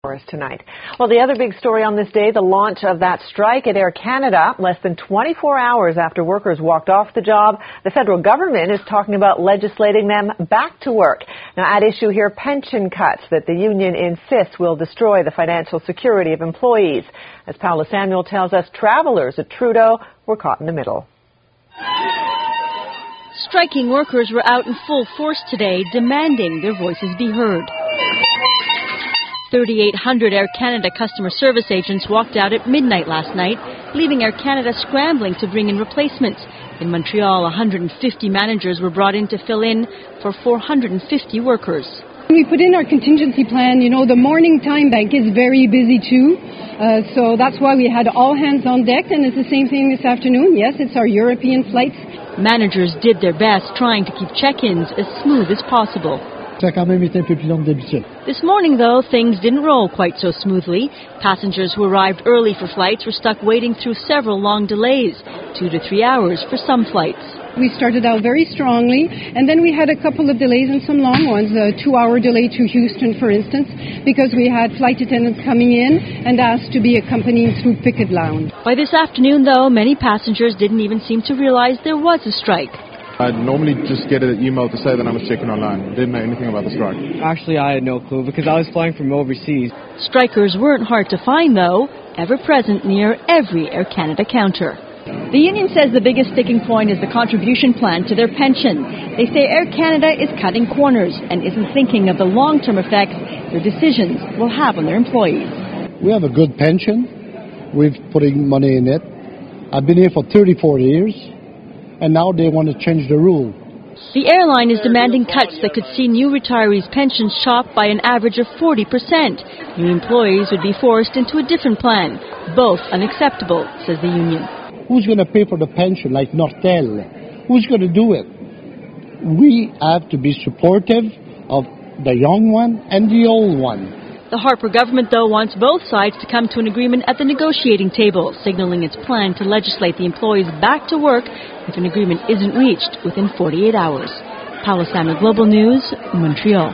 for us tonight. Well, the other big story on this day, the launch of that strike at Air Canada. Less than 24 hours after workers walked off the job, the federal government is talking about legislating them back to work. Now, at issue here, pension cuts that the union insists will destroy the financial security of employees. As Paola Samuel tells us, travelers at Trudeau were caught in the middle. Striking workers were out in full force today, demanding their voices be heard. 3,800 Air Canada customer service agents walked out at midnight last night, leaving Air Canada scrambling to bring in replacements. In Montreal, 150 managers were brought in to fill in for 450 workers. We put in our contingency plan. You know, the morning time bank is very busy too. So that's why we had all hands on deck, and it's the same thing this afternoon. Yes, it's our European flights. Managers did their best, trying to keep check-ins as smooth as possible. This morning, though, things didn't roll quite so smoothly. Passengers who arrived early for flights were stuck waiting through several long delays, 2 to 3 hours for some flights. We started out very strongly, and then we had a couple of delays and some long ones, a 2-hour delay to Houston, for instance, because we had flight attendants coming in and asked to be accompanied through picket lounge. By this afternoon, though, many passengers didn't even seem to realize there was a strike. I'd normally just get an email to say that I was checking online. Didn't know anything about the strike. Actually, I had no clue because I was flying from overseas. Strikers weren't hard to find, though, ever present near every Air Canada counter. The union says the biggest sticking point is the contribution plan to their pension. They say Air Canada is cutting corners and isn't thinking of the long-term effects their decisions will have on their employees. We have a good pension. We've putting money in it. I've been here for 34 years. And now they want to change the rule. The airline is demanding cuts that could see new retirees' pensions chopped by an average of 40%. New employees would be forced into a different plan. Both unacceptable, says the union. Who's going to pay for the pension like Nortel? Who's going to do it? We have to be supportive of the young one and the old one. The Harper government, though, wants both sides to come to an agreement at the negotiating table, signaling its plan to legislate the employees back to work if an agreement isn't reached within 48 hours. Paola Samuel, Global News, Montreal.